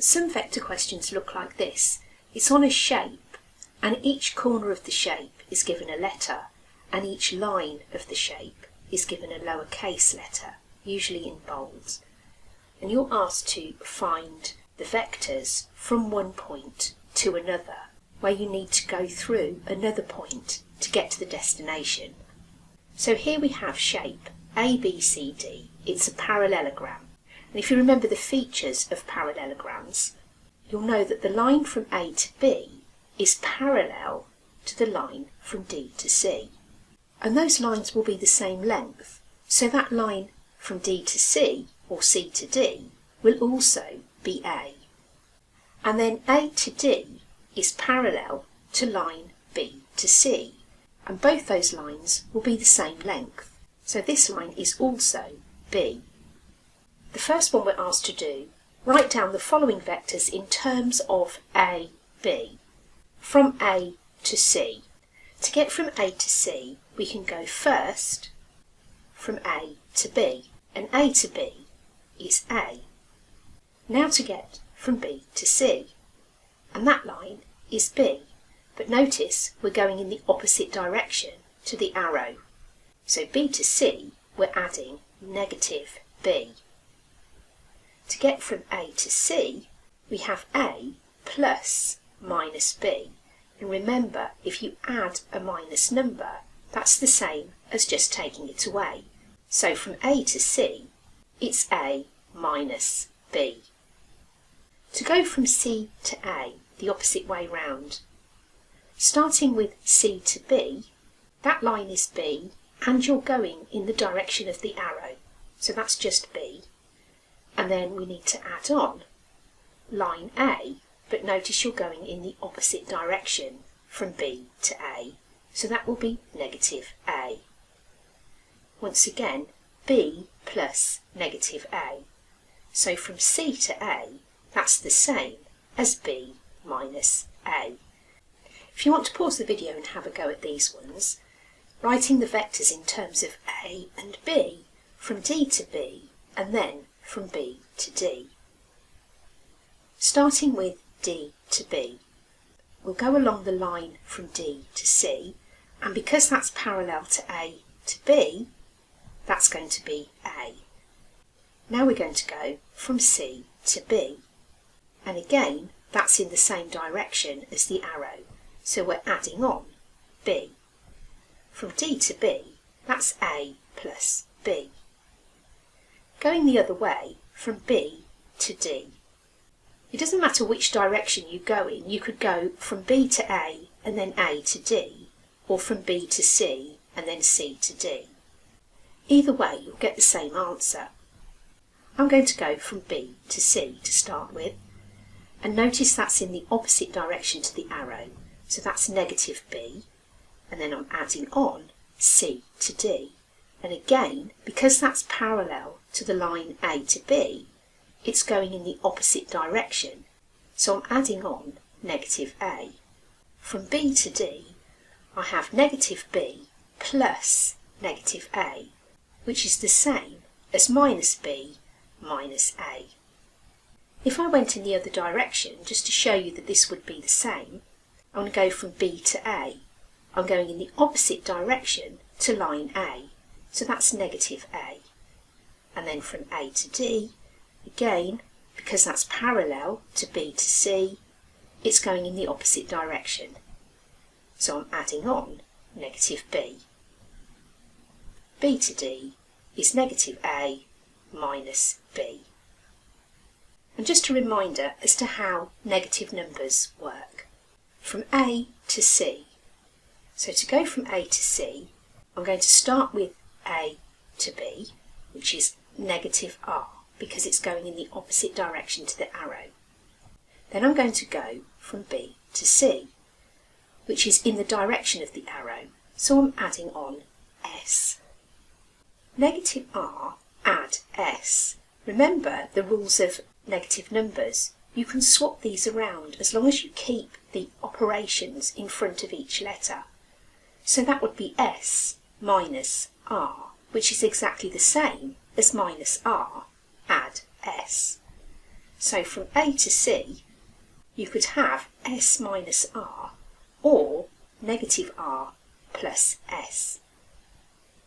Some vector questions look like this. It's on a shape, and each corner of the shape is given a letter, and each line of the shape is given a lowercase letter, usually in bold. And you're asked to find the vectors from one point to another, where you need to go through another point to get to the destination. So here we have shape ABCD. It's a parallelogram. And if you remember the features of parallelograms, you'll know that the line from A to B is parallel to the line from D to C. And those lines will be the same length. So that line from D to C, or C to D, will also be A. And then A to D is parallel to line B to C. And both those lines will be the same length. So this line is also B. The first one we're asked to do, write down the following vectors in terms of A, B, from A to C. To get from A to C, we can go first from A to B, and A to B is A. Now to get from B to C, and that line is B, but notice we're going in the opposite direction to the arrow. So B to C, we're adding negative B. To get from A to C, we have A plus minus B. And remember, if you add a minus number, that's the same as just taking it away. So from A to C, it's A minus B. To go from C to A, the opposite way round, starting with C to B, that line is B, and you're going in the direction of the arrow. So that's just B. And then we need to add on line A, but notice you're going in the opposite direction from B to A, so that will be negative A. Once again, B plus negative A. So from C to A, that's the same as B minus A. If you want to pause the video and have a go at these ones, writing the vectors in terms of A and B, from D to B, and then from B to D. Starting with D to B, we'll go along the line from D to C, and because that's parallel to A to B, that's going to be A. Now we're going to go from C to B, and again that's in the same direction as the arrow, so we're adding on B. From D to B, that's A plus B. Going the other way, from B to D. It doesn't matter which direction you go in. You could go from B to A and then A to D, or from B to C and then C to D. Either way, you'll get the same answer. I'm going to go from B to C to start with, and notice that's in the opposite direction to the arrow, so that's negative B, and then I'm adding on C to D. And again, because that's parallel to the line A to B, it's going in the opposite direction, so I'm adding on negative A. From B to D, I have negative B plus negative A, which is the same as minus B minus A. If I went in the other direction, just to show you that this would be the same, I'm going to go from B to A. I'm going in the opposite direction to line A, so that's negative A. And then from A to D, again, because that's parallel to B to C, it's going in the opposite direction. So I'm adding on negative B. B to D is negative A minus B. And just a reminder as to how negative numbers work. From A to C. So to go from A to C, I'm going to start with A to B, which is negative R, because it's going in the opposite direction to the arrow. Then I'm going to go from B to C, which is in the direction of the arrow, so I'm adding on S. Negative R, add S. Remember the rules of negative numbers. You can swap these around as long as you keep the operations in front of each letter. So that would be S minus R, which is exactly the same as minus R, add S. So from A to C, you could have S minus R or negative R plus S.